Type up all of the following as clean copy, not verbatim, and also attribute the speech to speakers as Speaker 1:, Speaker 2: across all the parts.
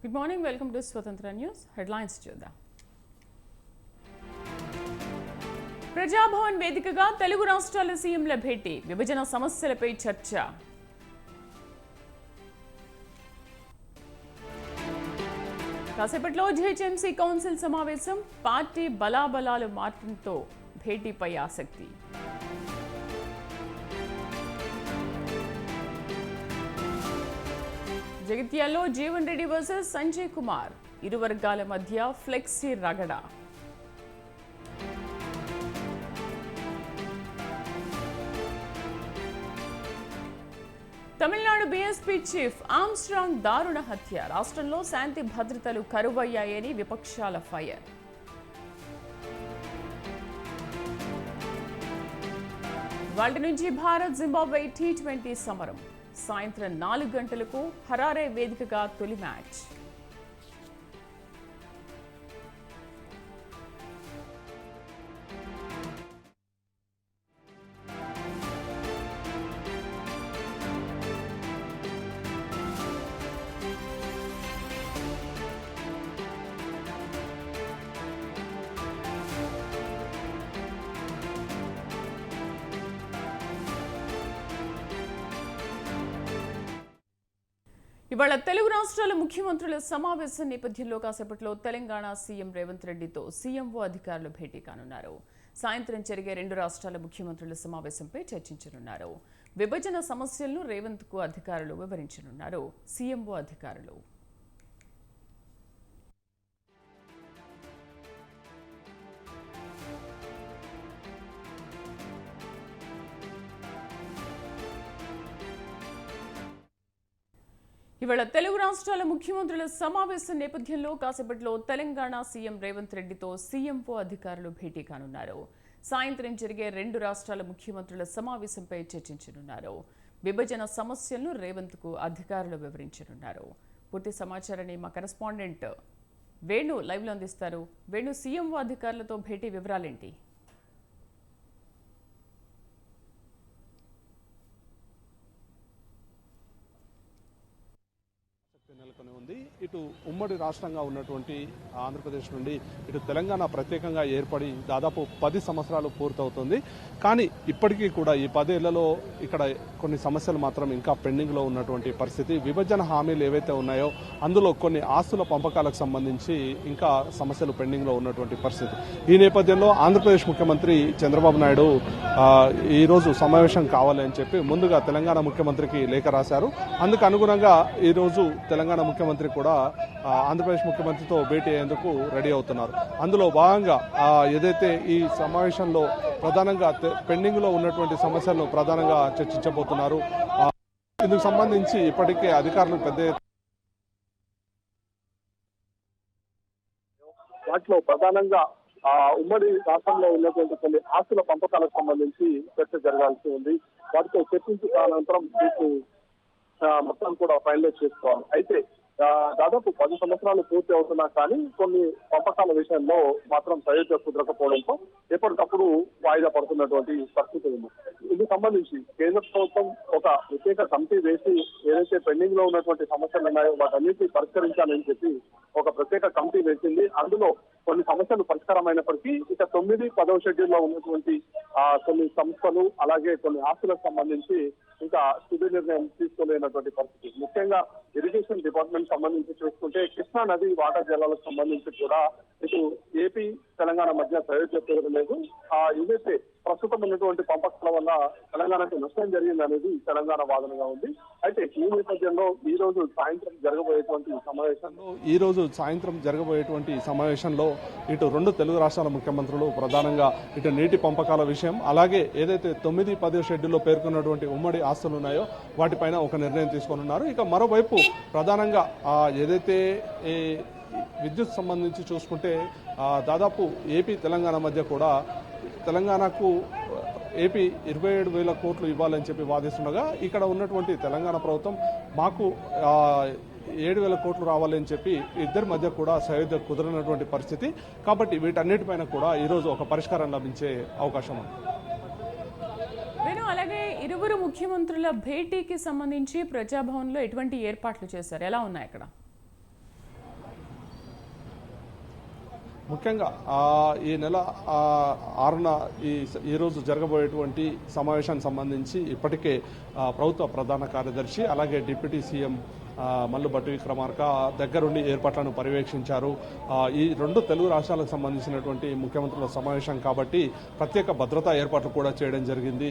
Speaker 1: Good morning, welcome to స్వతంత్ర news. Headlines చూద్దాం. ప్రజాభవన్ వేదికగా తెలుగు రాష్ట్రాల సీఎంల భేటీ, విభజన సమస్యలపై చర్చ. కాసేపట్లో జీహెచ్ఎంసీ కౌన్సిల్ సమావేశం, పార్టీ బలాబలాలు మార్పుతో భేటీపై ఆసక్తి. జగిత్యాల్లో జీవన్ రెడ్డి వర్సెస్ సంజయ్ కుమార్, ఇరు వర్గాల మధ్య ఫ్లెక్సీ రగడ. తమిళనాడు బీఎస్పీ చీఫ్ ఆమ్స్ట్రాంగ్ దారుణ హత్య, రాష్ట్రంలో శాంతి భద్రతలు కరువయ్యాయని విపక్షాల ఫైర్. వాటి నుంచి భారత్ జింబాబ్వే T20 సమరం, సాయంత్రం 4 గంటలకు హరారే వేదికగా తొలి మ్యాచ్. ఇవాళ తెలుగు రాష్ట్రాల ముఖ్యమంత్రుల సమావేశం నేపథ్యంలో కాసేపట్లో తెలంగాణ సీఎం రేవంత్ రెడ్డితో సీఎంఓ అధికారులు భేటీ కానున్నారు. సాయంత్రం జరిగే 2 రాష్ట్రాల ముఖ్యమంత్రుల సమావేశంపై చర్చించనున్నారు. విభజన సమస్యలను రేవంత్ కు అధికారులు వివరించనున్నారు. సీఎంఓ అధికారులు ఇవాళ తెలుగు రాష్ట్రాల ముఖ్యమంత్రుల సమావేశం నేపథ్యంలో కాసేపట్లో తెలంగాణ సీఎం రేవంత్ రెడ్డితో సీఎంఓ అధికారులు భేటీ కానున్నారు. సాయంత్రం జరిగే 2 రాష్ట్రాల ముఖ్యమంత్రుల సమావేశంపై చర్చించనున్నారు. విభజన సమస్యలను రేవంత్ కు అధికారులు వివరించనున్నారు. పూర్తి సమాచారాన్ని మా కరెస్పాండెంట్ వేణు లైవ్ లో అందిస్తారు. వేణు, సీఎంఓ అధికారులతో భేటీ వివరాలేంటి?
Speaker 2: నెలకొని ఉంది. ఇటు ఉమ్మడి రాష్ట్రంగా ఉన్నటువంటి ఆంధ్రప్రదేశ్ నుండి ఇటు తెలంగాణ ప్రత్యేకంగా ఏర్పడి దాదాపు 10 సంవత్సరాలు పూర్తవుతుంది. కానీ ఇప్పటికీ కూడా ఈ 10 ఏళ్లలో ఇక్కడ కొన్ని సమస్యలు మాత్రం ఇంకా పెండింగ్ లో ఉన్నటువంటి పరిస్థితి. విభజన హామీలు ఏవైతే ఉన్నాయో అందులో కొన్ని ఆస్తుల పంపకాలకు సంబంధించి ఇంకా సమస్యలు పెండింగ్ లో ఉన్నటువంటి పరిస్థితి. ఈ నేపథ్యంలో ఆంధ్రప్రదేశ్ ముఖ్యమంత్రి చంద్రబాబు నాయుడు ఈ రోజు సమావేశం కావాలి అని చెప్పి ముందుగా తెలంగాణ ముఖ్యమంత్రికి లేఖ రాశారు. అందుకు అనుగుణంగా ఈ రోజు తెలంగాణ ముఖ్యమంత్రి కూడా ఆంధ్రప్రదేశ్ ముఖ్యమంత్రితో భేటీ అయ్యేందుకు రెడీ అవుతున్నారు. అందులో భాగంగా ఏదైతే ఈ సమావేశంలో ప్రధానంగా పెండింగ్ లో ఉన్నటువంటి సమస్యలను ప్రధానంగా చర్చించబోతున్నారు. ఇందుకు సంబంధించి ఇప్పటికే అధికారులు పెద్ద వాటిలో ప్రధానంగా ఉమ్మడి రాష్ట్రంలో ఉన్నటువంటి కొన్ని ఆస్తుల పంపకాలకు సంబంధించి చర్చ జరగాల్సి ఉంది. వాటితో చర్చించిన అనంతరం వీటిని మొత్తం కూడా ఫైనలైజ్ చేసుకోవాలి. అయితే దాదాపు 10 సంవత్సరాలు పూర్తి అవుతున్నా కానీ కొన్ని పంపకాల విషయంలో మాత్రం సయోధ్య కుదరకపోవడంతో ఎప్పటికప్పుడు వాయిదా పడుతున్నటువంటి పరిస్థితి ఉంది. ఇందుకు సంబంధించి కేంద్ర ప్రభుత్వం ఒక ప్రత్యేక కమిటీ వేసి ఏదైతే పెండింగ్ లో ఉన్నటువంటి సమస్యలు ఉన్నాయో వాటన్నిటిని పరిష్కరించాలని చెప్పి ఒక ప్రత్యేక కమిటీ వేసింది. అందులో కొన్ని సమస్యలు పరిష్కారమైనప్పటికీ ఇక 9, 10వ షెడ్యూల్లో ఉన్నటువంటి కొన్ని సంస్థలు అలాగే కొన్ని ఆస్తులకు సంబంధించి ఇంకా తుది నిర్ణయం తీసుకోలేనటువంటి పరిస్థితి. ముఖ్యంగా ఇరిగేషన్ డిపార్ట్మెంట్ సంబంధించి చూసుకుంటే కృష్ణా నది వాటర్ జలాలకు సంబంధించి కూడా ఇటు ఏపీ తెలంగాణ మధ్య సయోధ్య కుదరలేదు. ఏదైతే ప్రస్తుతం ఉన్నటువంటి పంపకాల వల్ల తెలంగాణకు నష్టం జరిగింది అనేది తెలంగాణ వాదనగా ఉంది. అయితే ఈ నేపథ్యంలో ఈ రోజు సాయంత్రం జరగబోయేటువంటి సమావేశంలో ఇటు 2 తెలుగు రాష్ట్రాల ముఖ్యమంత్రులు ప్రధానంగా ఇటు నీటి పంపకాల విషయం అలాగే ఏదైతే 9, 10 షెడ్యూల్లో పేర్కొన్నటువంటి ఉమ్మడి ఆస్తులు ఉన్నాయో వాటిపైన ఒక నిర్ణయం తీసుకోనున్నారు. ఇక మరోవైపు ప్రధానంగా ఏదైతే విద్యుత్ సంబంధించి చూసుకుంటే దాదాపు ఏపీ తెలంగాణ మధ్య కూడా తెలంగాణకు ఏపీ 27,000 కోట్లు ఇవ్వాలని చెప్పి వాదిస్తుండగా ఇక్కడ ఉన్నటువంటి తెలంగాణ ప్రభుత్వం మాకు 7,000 కోట్లు రావాలని చెప్పి ఇద్దరి మధ్య కూడా సయోధ్య కుదరనటువంటి పరిస్థితి. కాబట్టి వీటన్నిటిపైన కూడా ఈరోజు ఒక పరిష్కారం లభించే అవకాశం ఉంది.
Speaker 1: అలాగే ఇరువురు ముఖ్యమంత్రుల భేటీకి సంబంధించి ప్రజాభవన్లో ఎటువంటి ఏర్పాట్లు చేశారు, ఎలా ఉన్నాయి అక్కడ?
Speaker 3: ముఖ్యంగా ఈ నెల 6న ఈరోజు జరగబోయేటువంటి సమావేశానికి సంబంధించి ఇప్పటికే ప్రభుత్వ ప్రధాన కార్యదర్శి అలాగే డిప్యూటీ సీఎం మల్లు భట్టి విక్రమార్క దగ్గరుండి ఏర్పాట్లను పర్యవేక్షించారు. ఈ రెండు తెలుగు రాష్ట్రాలకు సంబంధించినటువంటి ముఖ్యమంత్రుల సమావేశం కాబట్టి ప్రత్యేక భద్రతా ఏర్పాట్లు కూడా చేయడం జరిగింది.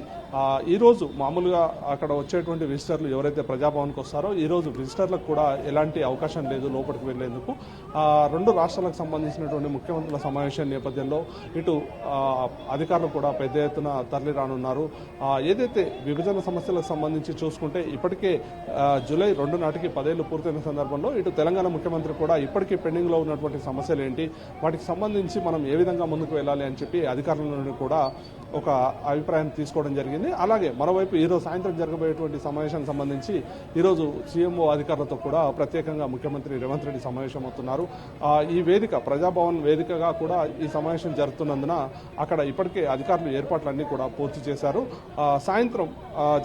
Speaker 3: ఈరోజు మామూలుగా అక్కడ వచ్చేటువంటి విజిటర్లు ఎవరైతే ప్రజాభవన్కి వస్తారో ఈరోజు విజిటర్లకు కూడా ఎలాంటి అవకాశం లేదు లోపలికి వెళ్లేందుకు. రెండు రాష్ట్రాలకు సంబంధించినటువంటి ముఖ్యమంత్రుల సమావేశం నేపథ్యంలో ఇటు అధికారులు కూడా పెద్ద ఎత్తున తరలి రానున్నారు. ఏదైతే విభజన సమస్యలకు సంబంధించి చూసుకుంటే ఇప్పటికే జూలై 2 నాటికి 10 ఏళ్లు పూర్తయిన సందర్భంలో ఇటు తెలంగాణ ముఖ్యమంత్రి కూడా ఇప్పటికీ పెండింగ్ లో ఉన్నటువంటి సమస్యలు ఏంటి, వాటికి సంబంధించి మనం ఏ విధంగా ముందుకు వెళ్ళాలి అని చెప్పి అధికారుల నుండి కూడా ఒక అభిప్రాయం తీసుకోవడం జరిగింది. అలాగే మరోవైపు ఈరోజు సాయంత్రం జరగబోయేటువంటి సమావేశానికి సంబంధించి ఈరోజు సీఎంఓ అధికారులతో కూడా ప్రత్యేకంగా ముఖ్యమంత్రి రేవంత్ రెడ్డి సమావేశం అవుతున్నారు. ఈ వేదిక ప్రజాభవన్ వేదికగా కూడా ఈ సమావేశం జరుగుతున్నందున అక్కడ ఇప్పటికే అధికారులు ఏర్పాట్లన్నీ కూడా పూర్తి చేశారు. సాయంత్రం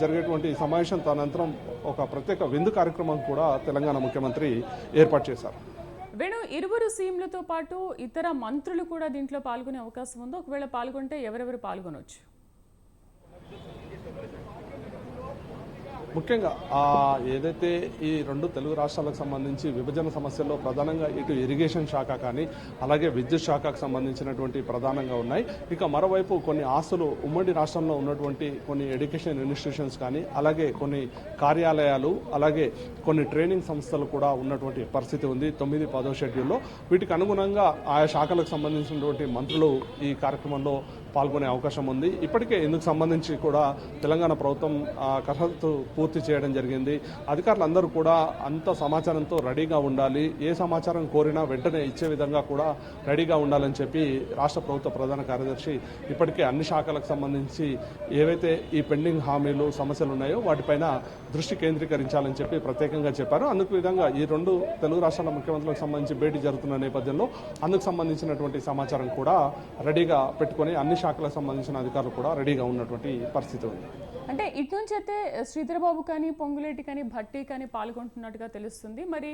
Speaker 3: జరిగేటువంటి సమావేశం అనంతరం ఒక ప్రత్యేక విందు కార్యక్రమం కూడా తెలంగాణ ముఖ్యమంత్రి ఏర్పాటు చేశారు.
Speaker 1: వేణు, ఇరువురు సీఎంలతో పాటు ఇతర మంత్రులు కూడా దీంట్లో పాల్గొనే అవకాశం ఉందో? ఒకవేళ పాల్గొంటే ఎవరెవరు పాల్గొనవచ్చు?
Speaker 3: ముఖ్యంగా ఏదైతే ఈ రెండు తెలుగు రాష్ట్రాలకు సంబంధించి విభజన సమస్యల్లో ప్రధానంగా ఇటు ఇరిగేషన్ శాఖ కానీ అలాగే విద్యుత్ శాఖకు సంబంధించినటువంటి ప్రధానంగా ఉన్నాయి. ఇక మరోవైపు కొన్ని ఆస్తులు ఉమ్మడి రాష్ట్రంలో ఉన్నటువంటి కొన్ని ఎడ్యుకేషన్ ఇన్స్టిట్యూషన్స్ కానీ అలాగే కొన్ని కార్యాలయాలు అలాగే కొన్ని ట్రైనింగ్ సంస్థలు కూడా ఉన్నటువంటి పరిస్థితి ఉంది 9-10 షెడ్యూల్లో. వీటికి అనుగుణంగా ఆయా శాఖలకు సంబంధించినటువంటి మంత్రులు ఈ కార్యక్రమంలో పాల్గొనే అవకాశం ఉంది. ఇప్పటికే ఇందుకు సంబంధించి కూడా తెలంగాణ ప్రభుత్వం కసరత్తు పూర్తి చేయడం జరిగింది. అధికారులందరూ కూడా అంత సమాచారంతో రెడీగా ఉండాలి, ఏ సమాచారం కోరినా వెంటనే ఇచ్చే విధంగా కూడా రెడీగా ఉండాలని చెప్పి రాష్ట్ర ప్రభుత్వ ప్రధాన కార్యదర్శి ఇప్పటికే అన్ని శాఖలకు సంబంధించి ఏవైతే ఈ పెండింగ్ హామీలు సమస్యలు ఉన్నాయో వాటిపైన దృష్టి కేంద్రీకరించాలని చెప్పి ప్రత్యేకంగా చెప్పారు. అందుకు విధంగా ఈ రెండు తెలుగు రాష్ట్రాల ముఖ్యమంత్రులకు సంబంధించి భేటీ జరుగుతున్న నేపథ్యంలో అందుకు సంబంధించినటువంటి సమాచారం కూడా రెడీగా పెట్టుకుని అన్ని శాఖలకు సంబంధించిన అధికారులు కూడా రెడీగా ఉన్నటువంటి పరిస్థితి ఉంది.
Speaker 1: అంటే ఇటు నుంచి అయితే శ్రీధరబాబు కానీ పొంగులేటి కానీ భట్టి కానీ పాల్గొంటున్నట్టుగా తెలుస్తుంది. మరి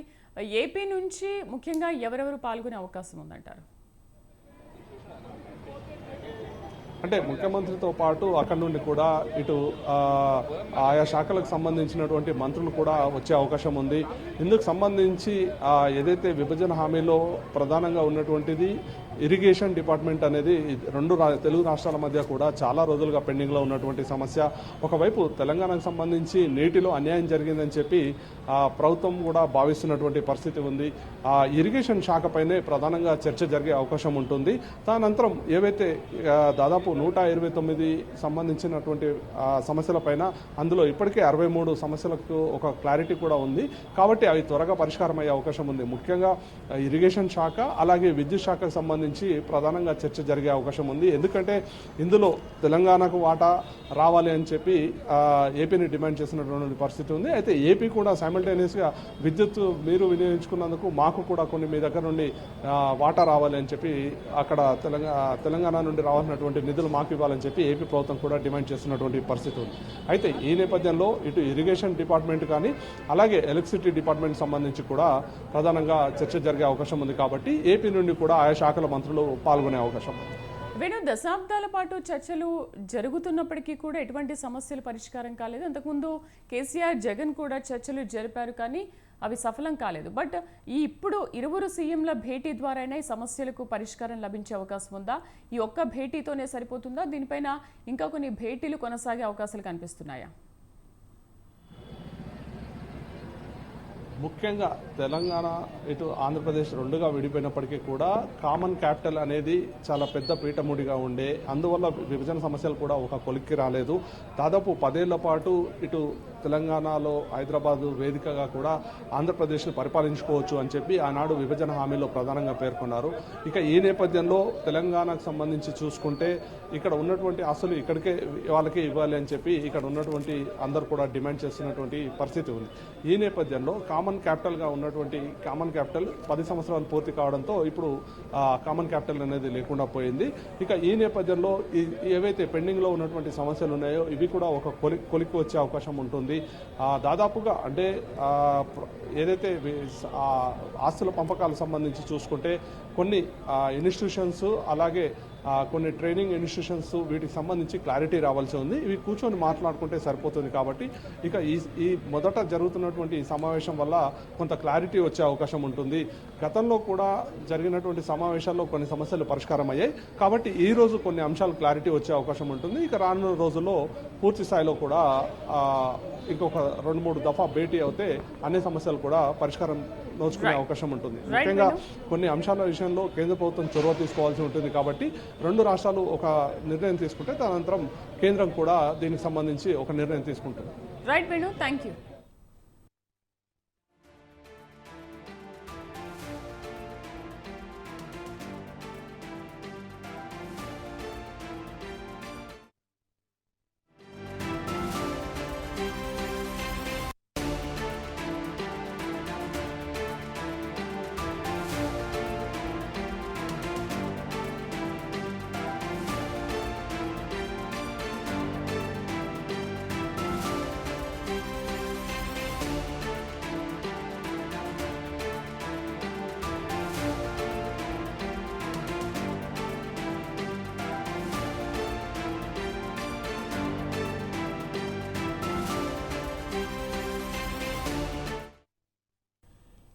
Speaker 1: ఏపీ నుంచి ముఖ్యంగా ఎవరెవరు పాల్గొనే అవకాశం ఉందంటారు?
Speaker 3: అంటే ముఖ్యమంత్రితో పాటు అక్కడి నుండి కూడా ఇటు ఆయా శాఖలకు సంబంధించినటువంటి మంత్రులు కూడా వచ్చే అవకాశం ఉంది. ఇందుకు సంబంధించి ఏదైతే విభజన హామీలో ప్రధానంగా ఉన్నటువంటిది ఇరిగేషన్ డిపార్ట్మెంట్ అనేది రెండు తెలుగు రాష్ట్రాల మధ్య కూడా చాలా రోజులుగా పెండింగ్లో ఉన్నటువంటి సమస్య. ఒకవైపు తెలంగాణకు సంబంధించి నీటిలో అన్యాయం జరిగిందని చెప్పి ప్రభుత్వం కూడా భావిస్తున్నటువంటి పరిస్థితి ఉంది. ఇరిగేషన్ శాఖపైనే ప్రధానంగా చర్చ జరిగే అవకాశం ఉంటుంది. తదనంతరం ఏవైతే దాదాపు 129 సంబంధించినటువంటి సమస్యలపైన అందులో ఇప్పటికే 63 సమస్యలకు ఒక క్లారిటీ కూడా ఉంది. కాబట్టి అవి త్వరగా పరిష్కారం అయ్యే అవకాశం ఉంది. ముఖ్యంగా ఇరిగేషన్ శాఖ అలాగే విద్యుత్ శాఖకు సంబంధించి ప్రధానంగా చర్చ జరిగే అవకాశం ఉంది. ఎందుకంటే ఇందులో తెలంగాణకు వాటా రావాలి అని చెప్పి ఏపీని డిమాండ్ చేసినటువంటి పరిస్థితి ఉంది. అయితే ఏపీ కూడా సైమల్టేనియస్గా విద్యుత్ మీరు వినియోగించుకున్నందుకు మాకు కూడా కొన్ని మీ దగ్గర నుండి వాటా రావాలి అని చెప్పి అక్కడ తెలంగాణ నుండి రావాల్సినటువంటి నిధులు మాకు ఇవ్వాలని చెప్పి ఏపీ ప్రభుత్వం కూడా డిమాండ్ చేస్తున్నటువంటి పరిస్థితి ఉంది. అయితే ఈ నేపథ్యంలో ఇటు ఇరిగేషన్ డిపార్ట్మెంట్ కానీ అలాగే ఎలక్ట్రిసిటీ డిపార్ట్మెంట్ సంబంధించి కూడా ప్రధానంగా చర్చ జరిగే అవకాశం ఉంది. కాబట్టి ఏపీ నుండి కూడా ఆయా శాఖల మంత్రులు పాల్గొనే అవకాశం ఉంది.
Speaker 1: వేణు, దశాబ్దాల పాటు చర్చలు జరుగుతున్నప్పటికీ కూడా ఎటువంటి సమస్యలు పరిష్కారం కాలేదు. అంతకుముందు కేసీఆర్ జగన్ కూడా చర్చలు జరిపారు, కానీ అవి సఫలం కాలేదు. బట్ ఇప్పుడు ఇరువురు సీఎంల భేటీ ద్వారా ఈ సమస్యలకు పరిష్కారం లభించే అవకాశం ఉందా? ఈ ఒక్క భేటీతోనే సరిపోతుందా? దీనిపైన ఇంకా కొన్ని భేటీలు కొనసాగే అవకాశాలు కనిపిస్తున్నాయా?
Speaker 3: ముఖ్యంగా తెలంగాణ ఇటు ఆంధ్రప్రదేశ్ రెండుగా విడిపోయినప్పటికీ కూడా కామన్ క్యాపిటల్ అనేది చాలా పెద్ద పీఠముడిగా ఉండే, అందువల్ల విభజన సమస్యలు కూడా ఒక కొలిక్కి రాలేదు. దాదాపు 10 ఏళ్ల పాటు ఇటు తెలంగాణలో హైదరాబాద్ వేదికగా కూడా ఆంధ్రప్రదేశ్ను పరిపాలించుకోవచ్చు అని చెప్పి ఆనాడు విభజన హామీలో ప్రధానంగా పేర్కొన్నారు. ఇక ఈ నేపథ్యంలో తెలంగాణకు సంబంధించి చూసుకుంటే ఇక్కడ ఉన్నటువంటి ఆస్తులు ఇక్కడికే వాళ్ళకే ఇవ్వాలి అని చెప్పి ఇక్కడ ఉన్నటువంటి అందరూ కూడా డిమాండ్ చేస్తున్నటువంటి పరిస్థితి ఉంది. ఈ నేపథ్యంలో కామన్ క్యాపిటల్గా ఉన్నటువంటి కామన్ క్యాపిటల్ 10 సంవత్సరాలు పూర్తి కావడంతో ఇప్పుడు కామన్ క్యాపిటల్ అనేది లేకుండా పోయింది. ఇక ఈ నేపథ్యంలో ఏవైతే పెండింగ్లో ఉన్నటువంటి సమస్యలు ఉన్నాయో ఇవి కూడా ఒక కొలిక్కి వచ్చే అవకాశం ఉంటుంది. ఉంది. దాదాపుగా అంటే ఏదైతే ఆస్తుల పంపకాలకు సంబంధించి చూసుకుంటే కొన్ని ఇన్స్టిట్యూషన్స్ అలాగే కొన్ని ట్రైనింగ్ ఇన్స్టిట్యూషన్స్ వీటికి సంబంధించి క్లారిటీ రావాల్సి ఉంది. ఇవి కూర్చొని మాట్లాడుకుంటే సరిపోతుంది. కాబట్టి ఇక ఈ మొదట జరుగుతున్నటువంటి ఈ సమావేశం వల్ల కొంత క్లారిటీ వచ్చే అవకాశం ఉంటుంది. గతంలో కూడా జరిగినటువంటి సమావేశాల్లో కొన్ని సమస్యలు పరిష్కారం అయ్యాయి. కాబట్టి ఈ రోజు కొన్ని అంశాలు క్లారిటీ వచ్చే అవకాశం ఉంటుంది. ఇక రానున్న రోజుల్లో పూర్తి స్థాయిలో కూడా ఇంకొక 2-3 దఫా భేటీ అవుతే అన్ని సమస్యలు కూడా పరిష్కారం నోచుకునే అవకాశం ఉంటుంది. ముఖ్యంగా కొన్ని అంశాల విషయంలో కేంద్ర ప్రభుత్వం చొరవ తీసుకోవాల్సి ఉంటుంది. కాబట్టి 2 రాష్ట్రాలు ఒక నిర్ణయం తీసుకుంటే తదనంతరం కేంద్రం కూడా దీనికి సంబంధించి ఒక నిర్ణయం తీసుకుంటుంది.
Speaker 1: Right Venu, thank you.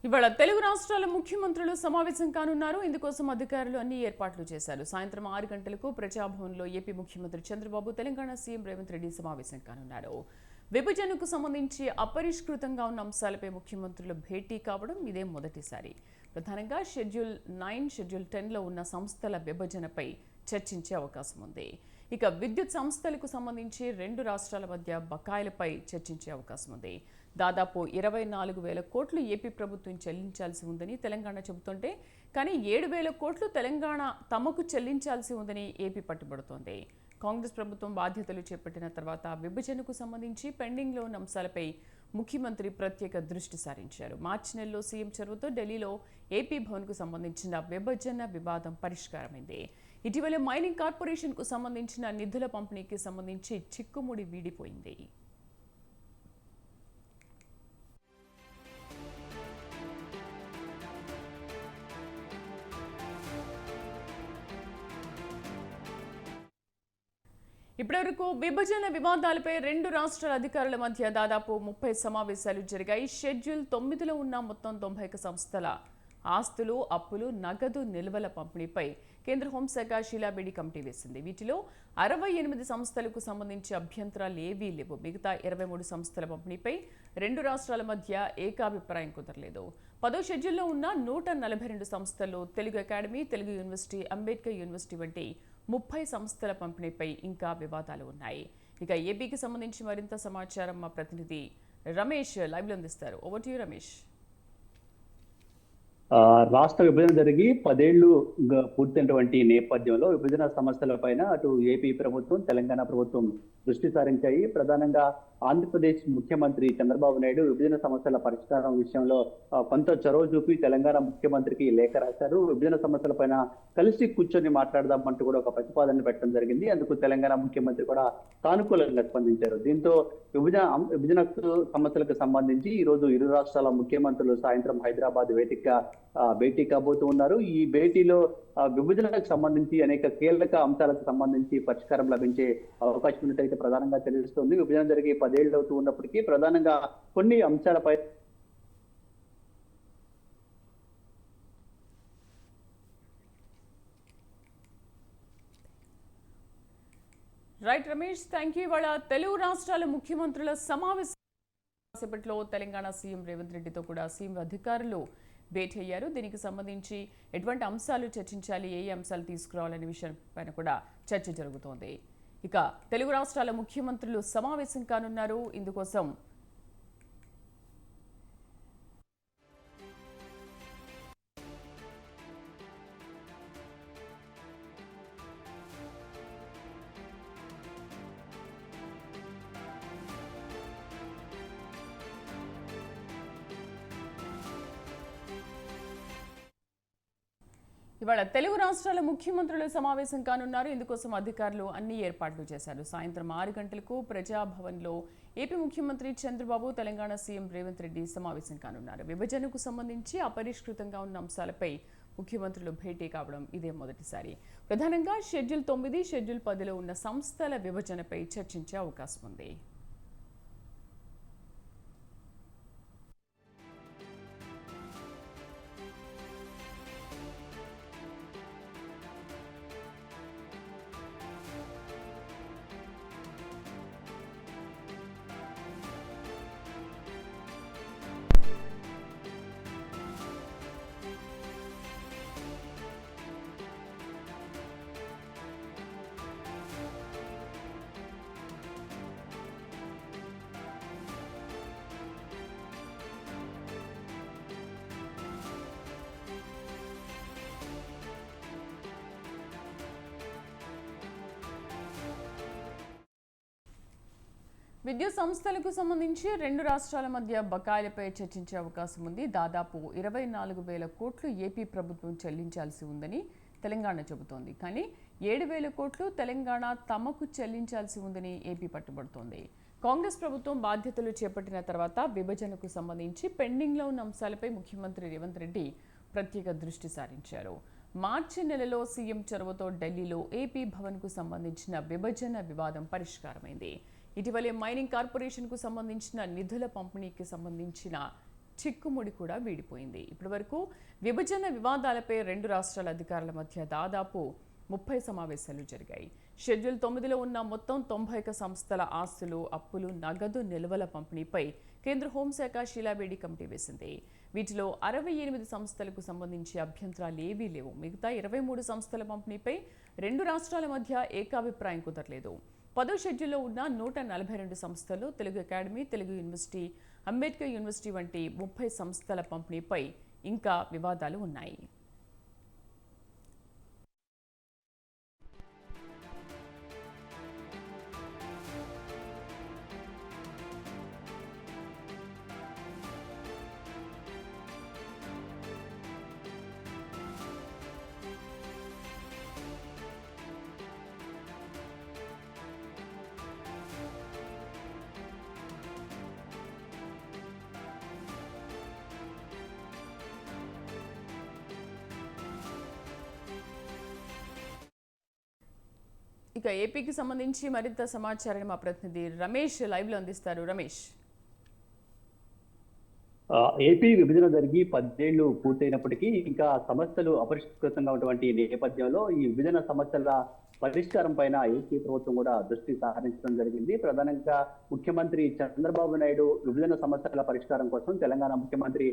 Speaker 1: ఇవాళ తెలుగు రాష్ట్రాల ముఖ్యమంత్రులు సమావేశం కానున్నారు. ఇందుకోసం అధికారులు అన్ని ఏర్పాట్లు చేశారు. సాయంత్రం 6 గంటలకు ప్రజాభవన్లో ఏపీ ముఖ్యమంత్రి చంద్రబాబు, తెలంగాణ సీఎం రేవంత్ రెడ్డి సమావేశం కానున్నారు. విభజనకు సంబంధించి అపరిష్కృతంగా ఉన్న అంశాలపై ముఖ్యమంత్రులు భేటీ కావడం ఇదే మొదటిసారి. ప్రధానంగా షెడ్యూల్ 9, షెడ్యూల్ 10లో ఉన్న సంస్థల విభజనపై చర్చించే అవకాశం ఉంది. ఇక విద్యుత్ సంస్థలకు సంబంధించి 2 రాష్ట్రాల మధ్య బకాయిలపై చర్చించే అవకాశం ఉంది. దాదాపు 24,000 కోట్లు ఏపీ ప్రభుత్వం చెల్లించాల్సి ఉందని తెలంగాణ చెబుతుంటే, కానీ 7,000 కోట్లు తెలంగాణ తమకు చెల్లించాల్సి ఉందని ఏపీ పట్టుబడుతోంది. కాంగ్రెస్ ప్రభుత్వం బాధ్యతలు చేపట్టిన తర్వాత విభజనకు సంబంధించి పెండింగ్లో ఉన్న అంశాలపై ముఖ్యమంత్రి ప్రత్యేక దృష్టి సారించారు. మార్చి నెలలో సీఎం చొరవతో ఢిల్లీలో ఏపీ భవన్కు సంబంధించిన విభజన వివాదం పరిష్కారమైంది. ఇటీవల మైనింగ్ కార్పొరేషన్కు సంబంధించిన నిధుల పంపిణీకి సంబంధించి చిక్కుముడి వీడిపోయింది. ఇప్పటివరకు విభజన వివాదాలపై 2 రాష్ట్రాల అధికారుల మధ్య దాదాపు 30 సమావేశాలు జరిగాయి. షెడ్యూల్ 9లో ఉన్న మొత్తం 91 సంస్థల ఆస్తులు, అప్పులు, నగదు నిల్వల పంపిణీపై కేంద్ర హోంశాఖ షీలాబేడి కమిటీ వేసింది. వీటిలో 68 సంస్థలకు సంబంధించి అభ్యంతరాలు ఏవీ లేవు. మిగతా 23 సంస్థల పంపిణీపై 2 రాష్ట్రాల మధ్య ఏకాభిప్రాయం కుదరలేదు. 10వ షెడ్యూల్లో ఉన్న 142 సంస్థల్లో Telugu academy, Telugu university, Ambedkar university వంటి 30 సంస్థల పంపిణీపై ఇంకా వివాదాలు ఉన్నాయి. ఇక ఏపీకి సంబంధించి మరింత సమాచారం మా ప్రతినిధి రమేష్ లైవ్లో అందిస్తారు. Over to you Ramesh.
Speaker 4: రాష్ట్ర విభజన జరిగి 10 ఏళ్లు పూర్తయినటువంటి నేపథ్యంలో విభజన సమస్యల పైన అటు ఏపీ ప్రభుత్వం, తెలంగాణ ప్రభుత్వం దృష్టి సారించాయి. ప్రధానంగా ఆంధ్రప్రదేశ్ ముఖ్యమంత్రి చంద్రబాబు నాయుడు విభజన సమస్యల పరిష్కారం విషయంలో కొంత చొరవ చూపి తెలంగాణ ముఖ్యమంత్రికి లేఖ రాశారు. విభజన సమస్యల పైన కలిసి కూర్చొని మాట్లాడదామంటూ కూడా ఒక ప్రతిపాదన పెట్టడం జరిగింది. అందుకు తెలంగాణ ముఖ్యమంత్రి కూడా సానుకూలంగా స్పందించారు. దీంతో విభజన సమస్యలకు సంబంధించి ఈ రోజు 2 రాష్ట్రాల ముఖ్యమంత్రులు సాయంత్రం హైదరాబాద్ భేటీ కాబోతూ ఉన్నారు. ఈ భేటీలో విభజనకు సంబంధించి అనేక కీలక అంశాలకు సంబంధించి పరిష్కారం లభించే అవకాశం ఉన్నట్టయితే ప్రధానంగా తెలుస్తుంది. విభజన జరిగి 10 ఏళ్ళు అవుతూ ఉన్నప్పటికీ ప్రధానంగా కొన్ని అంశాలపై
Speaker 1: రైట్ రమేష్, థ్యాంక్ యూ. ఇవాళ తెలుగు రాష్ట్రాల ముఖ్యమంత్రుల సమావేశం సేపట్లో తెలంగాణ సీఎం రేవంత్ రెడ్డితో కూడా సీఎం అధికారులు భేటీ అయ్యారు. దీనికి సంబంధించి ఎటువంటి అంశాలు చర్చించాలి, ఏ అంశాలు తీసుకురావాలనే విషయం పైన కూడా చర్చ జరుగుతోంది. ఇక తెలుగు రాష్ట్రాల ముఖ్యమంత్రులు సమావేశం కానున్నారు. ఇందుకోసం ఇవాళ తెలుగు రాష్ట్రాల ముఖ్యమంత్రుల సమావేశం కానున్నారు. ఇందుకోసం అధికారులు అన్ని ఏర్పాట్లు చేశారు. సాయంత్రం 6 గంటలకు ప్రజాభవన్లో ఏపీ ముఖ్యమంత్రి చంద్రబాబు తెలంగాణ సీఎం రేవంత్ రెడ్డి సమావేశం కానున్నారు. విభజనకు సంబంధించి అపరిష్కృతంగా ఉన్న అంశాలపై ముఖ్యమంత్రులు భేటీ కావడం ఇదే మొదటిసారి. ప్రధానంగా షెడ్యూల్ 9, షెడ్యూల్ 10లో ఉన్న సంస్థల విభజనపై చర్చించే అవకాశం ఉంది. విద్యుత్ సంస్థలకు సంబంధించి రెండు రాష్ట్రాల మధ్య బకాయిలపై చర్చించే అవకాశం ఉంది. దాదాపు 24,000 కోట్లు ఏపీ ప్రభుత్వం చెల్లించాల్సి ఉందని తెలంగాణ చెబుతోంది. కానీ 7,000 కోట్లు తెలంగాణ తమకు చెల్లించాల్సి ఉందని ఏపీ పట్టుబడుతోంది. కాంగ్రెస్ ప్రభుత్వం బాధ్యతలు చేపట్టిన తర్వాత విభజనకు సంబంధించి పెండింగ్లో ఉన్న అంశాలపై ముఖ్యమంత్రి రేవంత్ రెడ్డి ప్రత్యేక దృష్టి సారించారు. మార్చి నెలలో సీఎం చొరవతో ఢిల్లీలో ఏపీ భవన్కు సంబంధించిన విభజన వివాదం పరిష్కారమైంది. ఇటీవలే మైనింగ్ కార్పొరేషన్కు సంబంధించిన నిధుల పంపిణీకి సంబంధించిన చిక్కుముడి కూడా వీడిపోయింది. ఇప్పటివరకు విభజన వివాదాలపై రెండు రాష్ట్రాల అధికారుల మధ్య దాదాపు 30 సమావేశాలు జరిగాయి. షెడ్యూల్ 9లో ఉన్న మొత్తం 91 సంస్థల ఆస్తులు, అప్పులు, నగదు నిల్వల పంపిణీపై కేంద్ర హోంశాఖ షీలాబేడి కమిటీ వేసింది. వీటిలో 68 సంస్థలకు సంబంధించి అభ్యంతరాలు ఏవీ లేవు. మిగతా 23 సంస్థల పంపిణీపై రెండు రాష్ట్రాల మధ్య ఏకాభిప్రాయం కుదరలేదు. 10వ షెడ్యూల్లో ఉన్న 142 సంస్థలు, Telugu academy, Telugu university, Ambedkar university వంటి 30 సంస్థల పంపిణీపై ఇంకా వివాదాలు ఉన్నాయి. ఇక ఏపీకి సంబంధించి మరింత సమాచారాన్ని మా ప్రతినిధి రమేష్ లైవ్ లో అందిస్తారు. రమేష్,
Speaker 4: ఏపీ విభజన జరిగి 10 ఏళ్లు పూర్తయినప్పటికీ ఇంకా సమస్యలు అపరిష్కృతంగా ఉన్నటువంటి నేపథ్యంలో ఈ విభజన సమస్యల పరిష్కారం పైన ఏపీ ప్రభుత్వం కూడా దృష్టి సారించడం జరిగింది. ప్రధానంగా ముఖ్యమంత్రి చంద్రబాబు నాయుడు విభజన సమస్యల పరిష్కారం కోసం తెలంగాణ ముఖ్యమంత్రి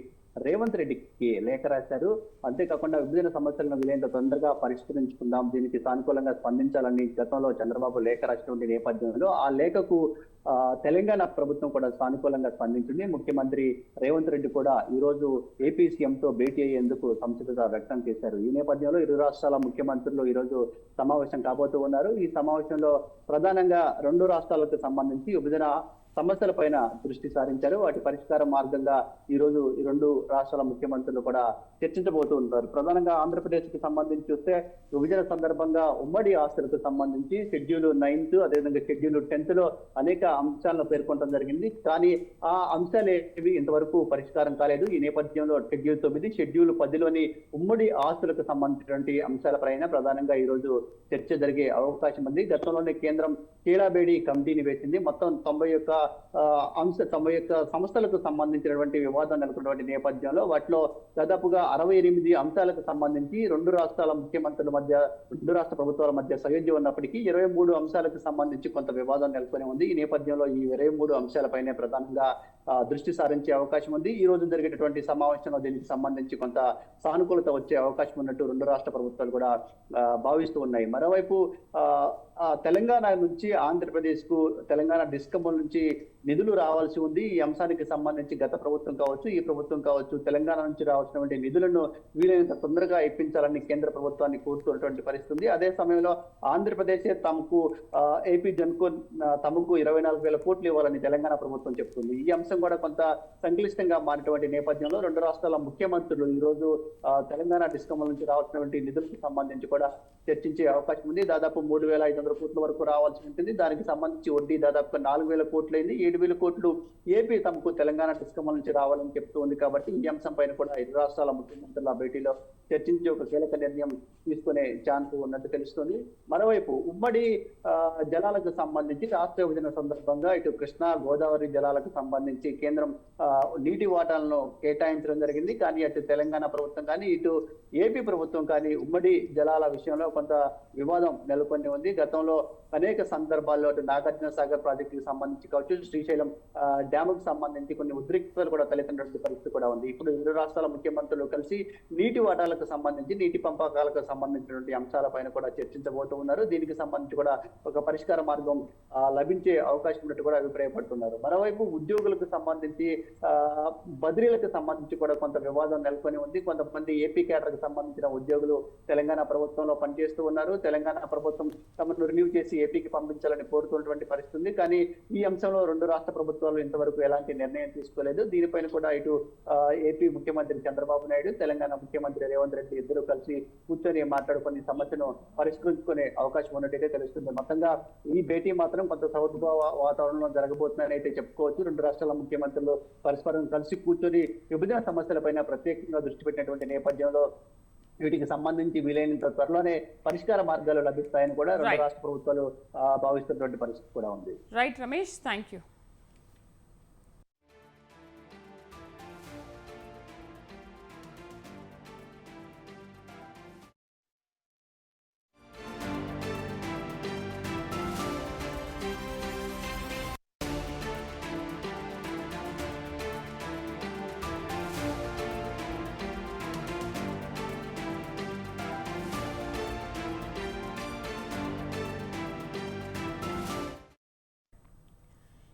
Speaker 4: రేవంత్ రెడ్డికి లేఖ రాశారు. అంతేకాకుండా విభజన సమస్యలను వీలైనంత తొందరగా పరిష్కరించుకుందాం, దీనికి సానుకూలంగా స్పందించాలని గతంలో చంద్రబాబు లేఖ రాసినటువంటి నేపథ్యంలో ఆ లేఖకు తెలంగాణ ప్రభుత్వం కూడా సానుకూలంగా స్పందించింది. ముఖ్యమంత్రి రేవంత్ రెడ్డి కూడా ఈ రోజు ఏపీ సీఎంతో భేటీ అయ్యేందుకు సంసిద్ధత వ్యక్తం చేశారు. ఈ నేపథ్యంలో ఇరు రాష్ట్రాల ముఖ్యమంత్రులు ఈ రోజు సమావేశం కాబోతూ ఉన్నారు. ఈ సమావేశంలో ప్రధానంగా రెండు రాష్ట్రాలకు సంబంధించి విభజన సమస్యల పైన దృష్టి సారించారు. వాటి పరిష్కార మార్గంగా ఈ రోజు ఈ రెండు రాష్ట్రాల ముఖ్యమంత్రులు కూడా చర్చించబోతూ ఉంటారు. ప్రధానంగా ఆంధ్రప్రదేశ్ కి సంబంధించి చూస్తే విభజన సందర్భంగా ఉమ్మడి ఆస్తులకు సంబంధించి షెడ్యూల్ 9 అదేవిధంగా షెడ్యూల్ 10 లో అనేక అంశాలను పేర్కొనడం జరిగింది. కానీ ఆ అంశాలు ఏవి ఇంతవరకు పరిష్కారం కాలేదు. ఈ నేపథ్యంలో షెడ్యూల్ 9, షెడ్యూల్ 10లోని ఉమ్మడి ఆస్తులకు సంబంధించినటువంటి అంశాలపైన ప్రధానంగా ఈ రోజు చర్చ జరిగే అవకాశం ఉంది. గతంలోనే కేంద్రం షీలాబేడి కమిటీని వేసింది. మొత్తం 91 సంస్థలకు సంబంధించినటువంటి వివాదం నెలకొన్నటువంటి నేపథ్యంలో వాటిలో దాదాపుగా 68 అంశాలకు సంబంధించి రెండు రాష్ట్రాల ముఖ్యమంత్రుల మధ్య, రెండు రాష్ట్ర ప్రభుత్వాల మధ్య సయోధ్య ఉన్నప్పటికీ 23 అంశాలకు సంబంధించి కొంత వివాదం నెలకొని ఉంది. ఈ నేపథ్యంలో ఈ 23 అంశాలపైనే ప్రధానంగా దృష్టి సారించే అవకాశం ఉంది. ఈ రోజు జరిగేటటువంటి సమావేశంలో దీనికి సంబంధించి కొంత సానుకూలత వచ్చే అవకాశం ఉన్నట్టు రెండు రాష్ట్ర ప్రభుత్వాలు కూడా భావిస్తూ ఉన్నాయి. మరోవైపు తెలంగాణ నుంచి ఆంధ్రప్రదేశ్ కు, తెలంగాణ డిస్కమ్ల నుంచి నిధులు రావాల్సి ఉంది. ఈ అంశానికి సంబంధించి గత ప్రభుత్వం కావచ్చు, ఈ ప్రభుత్వం కావచ్చు, తెలంగాణ నుంచి రావాల్సినటువంటి నిధులను వీలైనంత తొందరగా ఇప్పించాలని కేంద్ర ప్రభుత్వాన్ని కోరుతున్నటువంటి పరిస్థితి ఉంది. అదే సమయంలో ఆంధ్రప్రదేశే తమకు ఏపీ జన్కు తమకు 24,000 కోట్లు ఇవ్వాలని తెలంగాణ ప్రభుత్వం చెప్తుంది. ఈ అంశం కూడా కొంత సంక్లిష్టంగా మారినటువంటి నేపథ్యంలో రెండు రాష్ట్రాల ముఖ్యమంత్రులు ఈ రోజు తెలంగాణ డిస్కమ్ల నుంచి రావాల్సినటువంటి నిధులకు సంబంధించి కూడా చర్చించే అవకాశం ఉంది. దాదాపు 3,500 కోట్ల వరకు రావాల్సి ఉంటుంది. దానికి సంబంధించి వడ్డీ దాదాపుగా 4,000 కోట్లయింది. 7,000 కోట్లు ఏపీ తమకు తెలంగాణ డిస్కమ్ల నుంచి రావాలని చెప్తూ ఉంది. కాబట్టి ఈ అంశం పైన కూడా ఇరు రాష్ట్రాల ముఖ్యమంత్రుల భేటీలో చర్చించి ఒక కీలక నిర్ణయం తీసుకునే ఛాన్స్ ఉన్నట్టు తెలుస్తుంది. మరోవైపు ఉమ్మడి జలాలకు సంబంధించి రాష్ట్ర విభజన సందర్భంగా ఇటు కృష్ణా గోదావరి జలాలకు సంబంధించి కేంద్రం నీటి వాటాలను కేటాయించడం జరిగింది. కానీ అటు తెలంగాణ ప్రభుత్వం కానీ ఇటు ఏపీ ప్రభుత్వం కానీ ఉమ్మడి జలాల విషయంలో కొంత వివాదం నెలకొని ఉంది. గతంలో అనేక సందర్భాల్లో అటు నాగార్జున సాగర్ ప్రాజెక్టుకి సంబంధించి కావచ్చు, శ్రీశైలం డ్యాముకు సంబంధించి కొన్ని ఉద్రిక్తతలు కూడా తలెత్తినటువంటి పరిస్థితి కూడా ఉంది. ఇప్పుడు ఇరు రాష్ట్రాల ముఖ్యమంత్రులు కలిసి నీటి వాటాలకు సంబంధించి నీటి పంపకాలకు సంబంధించినటువంటి అంశాలపైన కూడా చర్చించబోతూ ఉన్నారు. దీనికి సంబంధించి కూడా ఒక పరిష్కార మార్గం లభించే అవకాశం ఉన్నట్టు కూడా అభిప్రాయపడుతున్నారు. మరోవైపు ఉద్యోగులకు సంబంధించి బదిలీలకు సంబంధించి కూడా కొంత వివాదం నెలకొని ఉంది. కొంతమంది ఏపీ కేడర్కి సంబంధించిన ఉద్యోగులు తెలంగాణ ప్రభుత్వంలో పనిచేస్తూ ఉన్నారు. తెలంగాణ ప్రభుత్వం తమను రిలీవ్ చేసి ఏపీకి పంపించాలని కోరుతున్నటువంటి పరిస్థితి ఉంది. కానీ ఈ అంశంలో రెండు రాష్ట్ర ప్రభుత్వాలు ఇంతవరకు ఎలాంటి నిర్ణయం తీసుకోలేదు. దీనిపైన కూడా ఇటు ఏపీ ముఖ్యమంత్రి చంద్రబాబు నాయుడు, తెలంగాణ ముఖ్యమంత్రి రేవంత్ రెడ్డి ఇద్దరు కలిసి కూర్చొని మాట్లాడుకుని సమస్యను పరిష్కరించుకునే అవకాశం ఉన్నట్టయితే తెలుస్తుంది. మొత్తంగా ఈ భేటీ మాత్రం కొంత సౌద్భావ వాతావరణంలో జరగబోతుందని అయితే చెప్పుకోవచ్చు. రెండు రాష్ట్రాల ముఖ్యమంత్రులు పరస్పరం కలిసి కూర్చొని విభజన సమస్యలపైన ప్రత్యేకంగా దృష్టి పెట్టినటువంటి నేపథ్యంలో వీటికి సంబంధించి వీలైనంత త్వరలోనే పరిష్కార మార్గాలు లభిస్తాయని కూడా రెండు రాష్ట్ర ప్రభుత్వాలు భావిస్తున్నటువంటి పరిస్థితి కూడా ఉంది.
Speaker 1: Right Ramesh, thank you.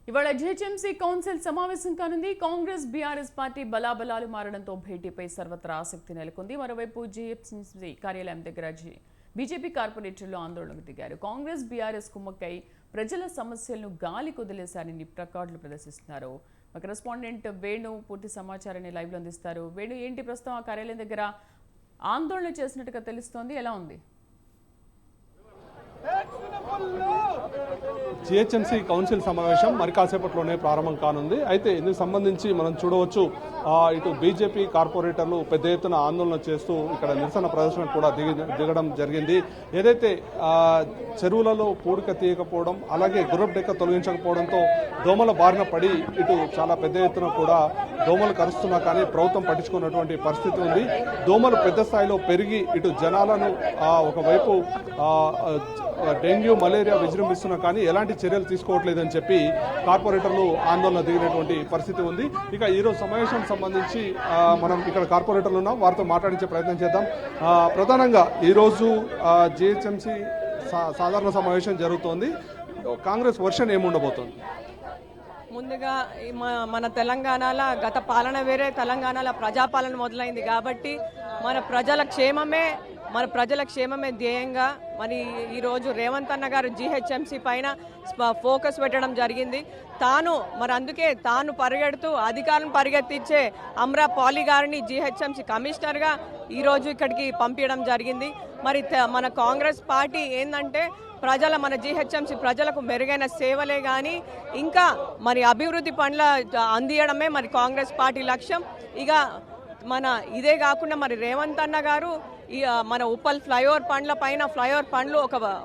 Speaker 1: ఇవాళ జీహెచ్ఎంసీ కౌన్సిల్ సమావేశం కానుంది. కాంగ్రెస్ బీఆర్ఎస్ పార్టీ బలాబలాలు మారడంతో భేటీపై సర్వత్రా ఆసక్తి నెలకొంది. మరోవైపు జీహెచ్ఎంసీ కార్యాలయం దగ్గర బీజేపీ కార్పొరేటర్లు ఆందోళనకు దిగారు. కాంగ్రెస్ బీఆర్ఎస్ కుమ్మక్కై ప్రజల సమస్యలను గాలి కుదిలేశారని ప్లకార్డులు ప్రదర్శిస్తున్నారు. మా కరెస్పాండెంట్ వేణు పూర్తి సమాచారాన్ని లైవ్లో అందిస్తారు. వేణు, ఏంటి ప్రస్తుతం ఆ కార్యాలయం దగ్గర ఆందోళన చేసినట్టుగా తెలుస్తోంది, ఎలా ఉంది?
Speaker 3: జిహెచ్ఎంసీ కౌన్సిల్ సమావేశం మరి కాసేపట్లోనే ప్రారంభం కానుంది. అయితే ఇందుకు సంబంధించి మనం చూడవచ్చు, ఇటు బీజేపీ కార్పొరేటర్లు పెద్ద ఎత్తున ఆందోళన చేస్తూ ఇక్కడ నిరసన ప్రదర్శన కూడా దిగడం జరిగింది. ఏదైతే చెరువులలో పూడిక తీయకపోవడం, అలాగే గుర్రపు డెక్క తొలగించకపోవడంతో దోమల బారిన పడి ఇటు చాలా పెద్ద ఎత్తున కూడా దోమలు కరుస్తున్నా కానీ ప్రభుత్వం పట్టించుకున్నటువంటి పరిస్థితి ఉంది. దోమలు పెద్ద స్థాయిలో పెరిగి ఇటు జనాలను ఒకవైపు డెంగ్యూ మలేరియా విజృంభిస్తున్నా కానీ ఎలాంటి చర్యలు తీసుకోవట్లేదని చెప్పి కార్పొరేటర్లు ఆందోళన దిగినటువంటి పరిస్థితి ఉంది. ఇక ఈరోజు సమావేశం సంబంధించి మనం ఇక్కడ కార్పొరేటర్లు ఉన్నాం, వారితో మాట్లాడించే ప్రయత్నం చేద్దాం. ప్రధానంగా ఈరోజు జిహెచ్ఎంసీ సాధారణ సమావేశం జరుగుతోంది. కాంగ్రెస్ వర్షన్ ఏముండబోతోంది?
Speaker 5: ముందుగా మన తెలంగాణలో గత పాలన వేరే, తెలంగాణలో ప్రజాపాలన మొదలైంది కాబట్టి మన ప్రజల క్షేమమే ధ్యేయంగా మరి ఈరోజు రేవంత్ అన్న గారు జీహెచ్ఎంసీ పైన ఫోకస్ పెట్టడం జరిగింది. అందుకే తాను పరిగెడుతూ అధికారులను పరిగెత్తించే అమ్రా పాలి గారిని జీహెచ్ఎంసీ కమిషనర్గా ఈరోజు ఇక్కడికి పంపించడం జరిగింది. మరి మన కాంగ్రెస్ పార్టీ ఏంటంటే మన జీహెచ్ఎంసీ ప్రజలకు మెరుగైన సేవలే కానీ ఇంకా మరి అభివృద్ధి పనుల అందియడమే మరి కాంగ్రెస్ పార్టీ లక్ష్యం. ఇక ఇదే కాకుండా మరి రేవంత్ అన్న గారు మన ఉప్పల్ ఫ్లైఓవర్ పనులు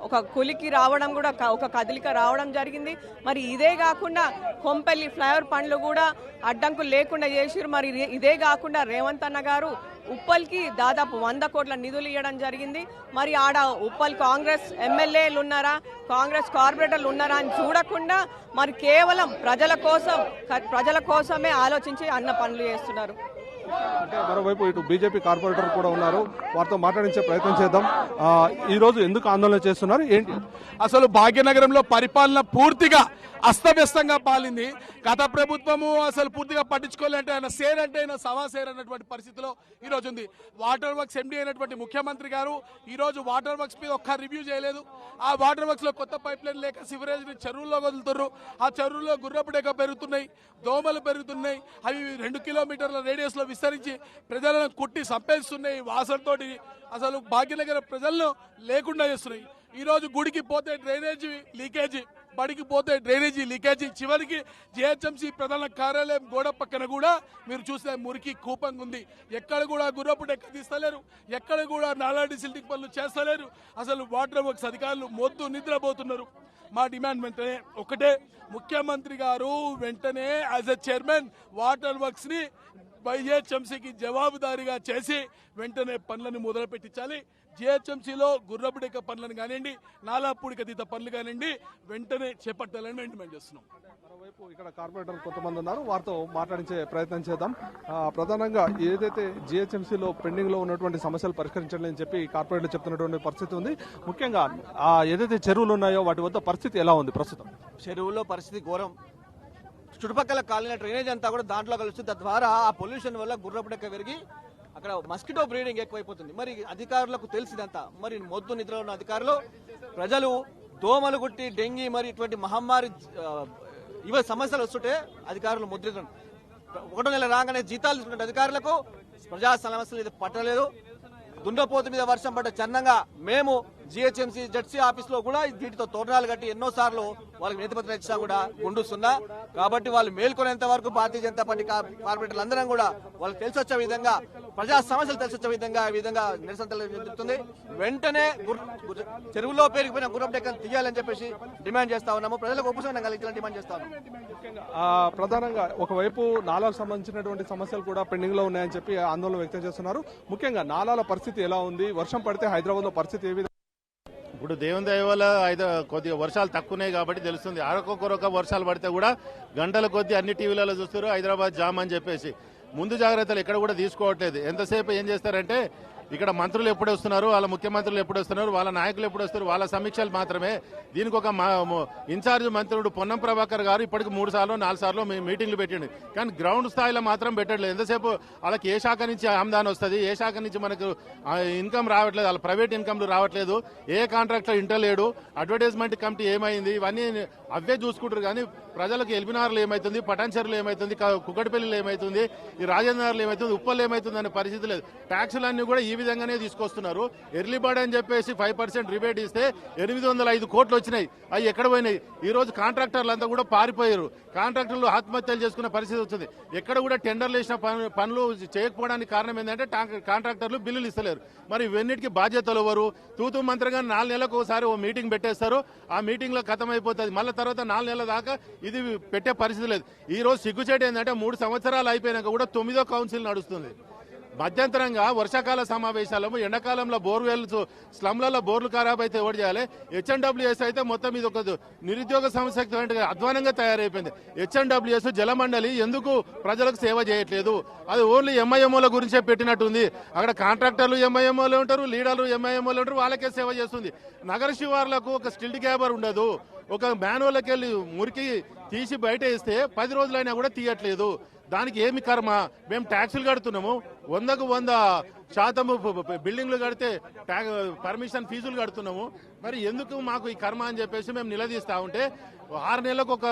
Speaker 5: ఒక కులికి రావడం కూడా ఒక కదలిక రావడం జరిగింది. మరి ఇదే కాకుండా కొంపెల్లి ఫ్లైఓవర్ పనులు కూడా అడ్డంకులు లేకుండా చేసిరు. మరి ఇదే కాకుండా రేవంత్ అన్న గారు ఉప్పల్కి దాదాపు 100 కోట్ల నిధులు ఇవ్వడం జరిగింది. మరి ఆడ ఉప్పల్ కాంగ్రెస్ ఎమ్మెల్యేలు ఉన్నారా, కాంగ్రెస్ కార్పొరేటర్లు ఉన్నారా అని చూడకుండా మరి కేవలం ప్రజల కోసమే ఆలోచించి అన్న పనులు చేస్తున్నారు.
Speaker 3: అంటే మరోవైపు ఇటు బీజేపీ కార్పొరేటర్ కూడా ఉన్నారు, వారితో మాట్లాడించే ప్రయత్నం చేద్దాం. ఈ రోజు ఎందుకు ఆందోళన చేస్తున్నారు, ఏంటి?
Speaker 6: అసలు భాగ్యనగరంలో పరిపాలన పూర్తిగా అస్తవ్యస్తంగా పాలింది. గత ప్రభుత్వము అసలు పూర్తిగా పట్టించుకోలేంటే ఆయన సేర్ అంటే ఆయన సవా సేర్ అన్నటువంటి పరిస్థితిలో ఈ రోజు ఉంది. వాటర్ వర్క్స్ ఎండీ అయినటువంటి ముఖ్యమంత్రి గారు ఈ రోజు వాటర్ వర్క్స్ మీద ఒక్క రివ్యూ చేయలేదు. ఆ వాటర్ వర్క్స్ లో కొత్త పైప్ లైన్ లేక సివరేజ్ ని చెరువుల్లో వదులుతున్నారు. ఆ చెరువుల్లో గుర్రపు డెక్క పెరుగుతున్నాయి, దోమలు పెరుగుతున్నాయి. అవి 2 కిలోమీటర్ల రేడియస్ లో విస్తరించి ప్రజలను కుట్టి సంపేస్తున్నాయి. వాసనతోటి అసలు భాగ్యనగర ప్రజలను లేకుండా చేస్తున్నాయి. ఈ రోజు గుడికి పోతే డ్రైనేజీ లీకేజీ, బడికి పోతే డ్రైనేజీ లీకేజీ, చివరికి జిహెచ్ఎంసీ ప్రధాన కార్యాలయం గోడ పక్కన కూడా మీరు చూస్తే మురికి కూపంగా ఉంది. ఎక్కడ కూడా గుర్రపు డెక్క తీస్తలేరు, ఎక్కడ కూడా నాలా డిసిల్టింగ్ పనులు చేస్తలేరు. అసలు వాటర్ వర్క్స్ అధికారులు మొద్దు నిద్రపోతున్నారు. మా డిమాండ్ వెంటనే ఒకటే, ముఖ్యమంత్రి గారు వెంటనే as a chairman water works ని జిహెచ్ఎంసీకి జవాబుదారీగా చేసి వెంటనే పనులను మొదలు పెట్టించాలి. జిహెచ్ఎంసీలో గుర్రపుడెక్క పనులను కానివ్వండి, నాలా పూడికతీత పనులు కానివ్వండి వెంటనే చేపట్టాలని మేము డిమాండ్ చేస్తున్నాం.
Speaker 3: మరోవైపు ఇక్కడ కార్పొరేటర్ కొంతమంది ఉన్నారు, వారితో మాట్లాడించే ప్రయత్నం చేద్దాం. ప్రధానంగా ఏదైతే జిహెచ్ఎంసీలో పెండింగ్ లో ఉన్నటువంటి సమస్యలు పరిష్కరించాలని చెప్పి కార్పొరేటర్లు చెప్తున్నటువంటి పరిస్థితి ఉంది. ముఖ్యంగా ఏదైతే చెరువులు ఉన్నాయో వాటి వద్ద పరిస్థితి ఎలా ఉంది ప్రస్తుతం?
Speaker 7: చెరువుల్లో పరిస్థితి ఘోరం. చుట్టుపక్కల కాలిన డ్రైనేజ్ అంతా కూడా దాంట్లో కలుస్తుంది. తద్వారా ఆ పొల్యూషన్ వల్ల గుర్రపుడెక్క పెరిగి అక్కడ మస్కిటో బ్రీడింగ్ ఎక్కువైపోతుంది. మరి అధికారులకు తెలిసిదంతా, మరి మొద్దు నిద్రలో ఉన్న అధికారులు ప్రజలు దోమలు గుట్టి డెంగీ మరి ఇటువంటి మహమ్మారి ఇవ సమస్యలు వస్తుంటే అధికారులు ముద్రితం. 1 నెల రాగానే జీతాలు తీసుకుంటే అధికారులకు ప్రజా సమస్యలు ఇది పట్టలేదు. దుండపోతు మీద వర్షం పడ్డ చన్నంగా మేము జిహెచ్ఎంసీ జడ్సీ ఆఫీస్ లో కూడా వీటితో తోరణాలు కట్టి ఎన్నోసార్లు వాళ్ళకి వినతిపత్రం ఇచ్చినా కూడా గుండుస్తున్నా. కాబట్టి వాళ్ళు మేల్కొనేంత వరకు భారతీయ జనతా పార్టీ కార్పొరేటర్లు అందరం కూడా వాళ్ళకి తెలిసి వచ్చే విధంగా, ప్రజా సమస్యలు తెలిసి వచ్చే విధంగా ఈ విధంగా నిరసన జరుగుతుంది. వెంటనే చెరువులో పెరిగిపోయిన గుర్రం డెక్కను తీయాలని చెప్పేసి డిమాండ్ చేస్తా ఉన్నాము. ప్రజలకు ఉపశమనం కలిగించాలని డిమాండ్ చేస్తా ఉన్నాము.
Speaker 3: ప్రధానంగా ఒకవైపు నాలాలకు సంబంధించినటువంటి సమస్యలు కూడా పెండింగ్ లో ఉన్నాయని చెప్పి ఆందోళన వ్యక్తం చేస్తున్నారు. ముఖ్యంగా నాలాల పరిస్థితి ఎలా ఉంది? వర్షం పడితే హైదరాబాద్ లో పరిస్థితి ఏ విధంగా?
Speaker 8: ఇప్పుడు దేవుని దయ వల్ల కొద్దిగా వర్షాలు తక్కువనే కాబట్టి తెలుస్తుంది. అరకొక వర్షాలు పడితే కూడా గంటల కొద్ది అన్ని టీవీలలో చూస్తారు హైదరాబాద్ జామ్ అని చెప్పేసి. ముందు జాగ్రత్తలు ఎక్కడ కూడా తీసుకోవట్లేదు. ఎంతసేపు ఏం చేస్తారంటే ఇక్కడ మంత్రులు ఎప్పుడు వస్తున్నారు, వాళ్ళ ముఖ్యమంత్రులు ఎప్పుడు వస్తున్నారు, వాళ్ళ నాయకులు ఎప్పుడు వస్తారు, వాళ్ళ సమీక్షలు మాత్రమే. దీనికి ఒక ఇన్ఛార్జ్ మంత్రుడు పొన్నం ప్రభాకర్ గారు ఇప్పటికి 3 సార్లు 4 సార్లు మీటింగ్లు పెట్టండి, కానీ గ్రౌండ్ స్థాయిలో మాత్రం పెట్టట్లేదు. ఎంతసేపు వాళ్ళకి ఏ శాఖ నుంచి ఆమ్దాన్ వస్తుంది, ఏ శాఖ నుంచి మనకు ఇన్కమ్ రావట్లేదు, వాళ్ళ ప్రైవేట్ ఇన్కమ్లు రావట్లేదు, ఏ కాంట్రాక్టర్ ఇంటలేడు, అడ్వర్టైజ్మెంట్ కమిటీ ఏమైంది, ఇవన్నీ అవే చూసుకుంటారు. కానీ ప్రజలకు ఎల్బినార్లు ఏమైతుంది, పటాన్చెరులు ఏమైతుంది, కుక్కటిపల్లిలో ఏమైతుంది, ఈ రాజేంద్రలు ఏమైతుంది, ఉప్పలు ఏమైతుంది అనే పరిస్థితి లేదు. ట్యాక్సులన్నీ కూడా ఈ విధంగానే తీసుకొస్తున్నారు. ఎర్లీ బర్డ్ అని చెప్పేసి 5% రిబేట్ ఇస్తే 805 కోట్లు వచ్చినాయి. అవి ఎక్కడ పోయినాయి? ఈ రోజు కాంట్రాక్టర్లు అంతా కూడా పారిపోయారు. కాంట్రాక్టర్లు ఆత్మహత్యలు చేసుకునే పరిస్థితి వచ్చింది. ఎక్కడ కూడా టెండర్లు వేసిన పనులు చేయకపోవడానికి కారణం ఏంటంటే కాంట్రాక్టర్లు బిల్లులు ఇస్తలేరు. మరి ఇవన్నిటికీ బాధ్యతలు ఎవరు? తూతూ మంత్రంగా 4 నెలలకు ఒకసారి ఓ మీటింగ్ పెట్టేస్తారు. ఆ మీటింగ్ లో ఖతం అయిపోతుంది. మళ్ళీ తర్వాత 4 నెలల దాకా ఇది పెట్టే పరిస్థితి లేదు. ఈ రోజు సిగ్గుచేటు ఏంటంటే 3 సంవత్సరాలు అయిపోయినాక కూడా 9వ కౌన్సిల్ నడుస్తుంది. మధ్యంతరంగా వర్షాకాల సమావేశాలను, ఎండాకాలంలో బోర్వెల్స్ స్లమ్లలో బోర్లు ఖరాబ్ అయితే ఎవరు చేయాలి? హెచ్ఎన్డబ్ల్యూఎస్ అయితే మొత్తం ఇది ఒక నిరుద్యోగ సమస్య అధ్వానంగా తయారైపోయింది. హెచ్ఎన్డబ్ల్యూఎస్ జలమండలి ఎందుకు ప్రజలకు సేవ చేయట్లేదు? అది ఓన్లీ ఎంఐఎంఓల గురించే పెట్టినట్టుంది. అక్కడ కాంట్రాక్టర్లు ఎంఐఎంఓలు ఉంటారు, లీడర్లు ఎంఐఎంఓలు ఉంటారు, వాళ్ళకే సేవ చేస్తుంది. నగర శివార్లకు ఒక స్టిల్డ్ క్యాబర్ ఉండదు. ఒక మ్యాన్యువల్కి వెళ్ళి మురికి తీసి బయట ఇస్తే 10 రోజులైనా కూడా తీయట్లేదు. దానికి ఏమి కర్మ? మేము ట్యాక్సులు కడుతున్నాము, 100కు 100% బిల్డింగ్లు కడితే పర్మిషన్ ఫీజులు కడుతున్నాము. మరి ఎందుకు మాకు ఈ కర్మ అని చెప్పేసి మేము నిలదీస్తా ఉంటే 6 నెలలకు ఒక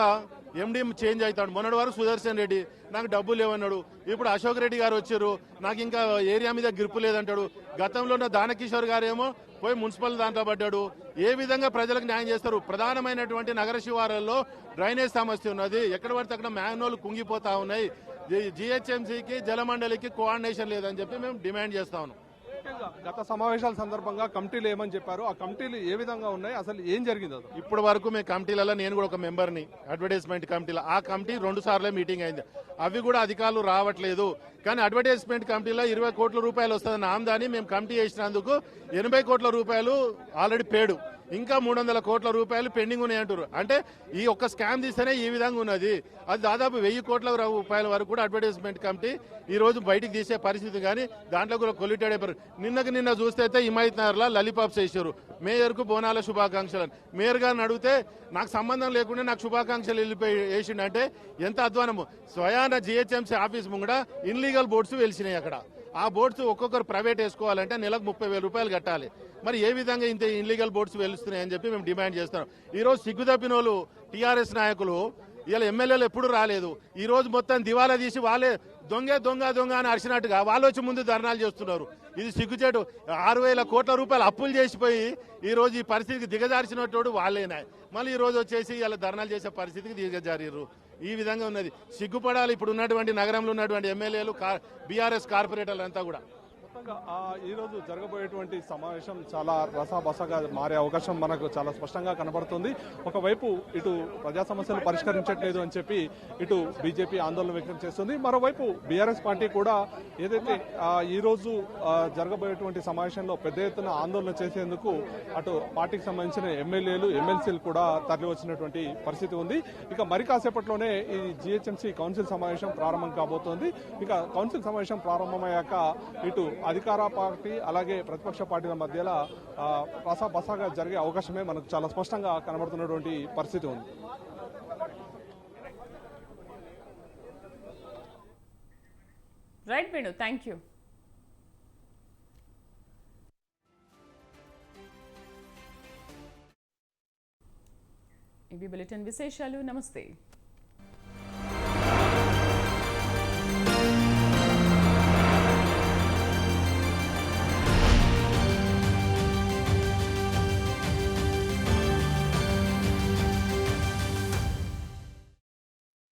Speaker 8: ఎండీ చేంజ్ అవుతాడు. మొన్నటి వరకు సుదర్శన్ రెడ్డి నాకు డబ్బులు లేవన్నాడు. ఇప్పుడు అశోక్ రెడ్డి గారు వచ్చారు, నాకు ఇంకా ఏరియా మీద గిరుపు లేదంటాడు. గతంలో ఉన్న దానకిషోర్ గారేమో పోయి మున్సిపల్ దాంట్లో పడ్డాడు. ఏ విధంగా ప్రజలకు న్యాయం చేస్తారు? ప్రధానమైనటువంటి నగర శివారుల్లో డ్రైనేజ్ సమస్య ఉన్నది. ఎక్కడ పడితే అక్కడ మ్యాన్హోల్ కుంగిపోతా ఉన్నాయి. జిహెచ్ఎంసీకి జలమండలికి కోఆర్డినేషన్ లేదని చెప్పి మేము డిమాండ్ చేస్తా ఉన్నాం.
Speaker 3: గత సమావేశాల సందర్భంగా కమిటీలు ఏమని చెప్పారు? ఆ కమిటీలు ఏ విధంగా ఉన్నాయి? అసలు ఏం జరిగింది?
Speaker 8: ఇప్పటి వరకు మేము కమిటీలలో నేను కూడా ఒక మెంబర్ని అడ్వర్టైజ్మెంట్ కమిటీలో. ఆ కమిటీ 2 సార్లు మీటింగ్ అయింది. అవి కూడా అధికారులు రావట్లేదు. కానీ అడ్వర్టైజ్మెంట్ కమిటీలో 20 కోట్ల రూపాయలు వస్తుందన్న ఆమ్దాని మేము కమిటీ చేసినందుకు 80 కోట్ల రూపాయలు ఆల్రెడీ పేడు, ఇంకా 300 కోట్ల రూపాయలు పెండింగ్ ఉన్నాయి అంటారు. అంటే ఈ ఒక్క స్కామ్ తీస్తేనే ఈ విధంగా ఉన్నది. అది దాదాపు 1000 కోట్ల రూపాయల వరకు కూడా అడ్వర్టైజ్మెంట్ కమిటీ ఈ రోజు బయటికి తీసే పరిస్థితి. కానీ దాంట్లో కూడా కొల్యూటెడ్ అయిపోయారు. నిన్న చూస్తే అయితే హిమాయత్ నగర్ లో లాలీపాప్స్ వేసారు. మేయర్ కు బోనాల శుభాకాంక్షలు. మేయర్ గారిని అడిగితే నాకు సంబంధం లేకుండా నాకు శుభాకాంక్షలు వెళ్ళిపోయి వేసిండంటే ఎంత అధ్వానము. స్వయాన జిహెచ్ఎంసీ ఆఫీస్ ముంగడ ఇన్లీగల్ బోర్డ్స్ వెలిసినాయి. అక్కడ ఆ బోర్డ్స్ ఒక్కొక్కరు ప్రైవేట్ వేసుకోవాలంటే నెలకు 30,000 రూపాయలు కట్టాలి. మరి ఏ విధంగా ఇంత ఇన్లీగల్ బోర్డ్స్ వెలుస్తున్నాయని చెప్పి మేము డిమాండ్ చేస్తున్నాం. ఈ రోజు సిగ్గుతప్పిన వాళ్ళు టీఆర్ఎస్ నాయకులు ఇలా ఎమ్మెల్యేలు ఎప్పుడు రాలేదు. ఈ రోజు మొత్తం దివాలా తీసి వాళ్ళే దొంగ దొంగ దొంగ అని అరిచినట్టుగా వాళ్ళు వచ్చి ముందు ధర్నాలు చేస్తున్నారు. ఇది సిగ్గుచేటు. 6,000 కోట్ల రూపాయలు అప్పులు చేసిపోయి ఈ రోజు ఈ పరిస్థితికి దిగజార్చినట్టు వాళ్ళేనా. మళ్ళీ ఈ రోజు వచ్చేసి ఇలా ధర్నాలు చేసే పరిస్థితికి దిగజారిర్రు. ఈ విధంగా ఉన్నది. సిగ్గుపడాలి ఇప్పుడు ఉన్నటువంటి నగరంలో ఉన్నటువంటి ఎమ్మెల్యేలు, బీఆర్ఎస్ కార్పొరేటర్లు అంతా కూడా.
Speaker 3: మొత్తంగా ఈ రోజు జరగబోయేటువంటి సమావేశం చాలా రసాబసగా మారే అవకాశం మనకు చాలా స్పష్టంగా కనబడుతుంది. ఒకవైపు ఇటు ప్రజా సమస్యలు పరిష్కరించట్లేదు అని చెప్పి ఇటు బీజేపీ ఆందోళన వ్యక్తం చేస్తుంది. మరోవైపు బీఆర్ఎస్ పార్టీ కూడా ఏదైతే ఈ రోజు జరగబోయేటువంటి సమావేశంలో పెద్ద ఎత్తున ఆందోళన చేసేందుకు అటు పార్టీకి సంబంధించిన ఎమ్మెల్యేలు, ఎమ్మెల్సీలు కూడా తరలి వచ్చినటువంటి పరిస్థితి ఉంది. ఇక మరి కాసేపట్లోనే ఈ జీహెచ్ఎంసీ కౌన్సిల్ సమావేశం ప్రారంభం కాబోతోంది. ఇక కౌన్సిల్ సమావేశం ప్రారంభమయ్యాక ఇటు అధికార పార్టీ అలాగే ప్రతిపక్ష పార్టీల మధ్యలో రసాబసాగా జరిగే అవకాశమే మనకు చాలా స్పష్టంగా కనబడుతున్నటువంటి పరిస్థితి ఉంది.
Speaker 1: Right Venu, thank you. ఇవి బులెటిన్ విశేషాలు. నమస్తే.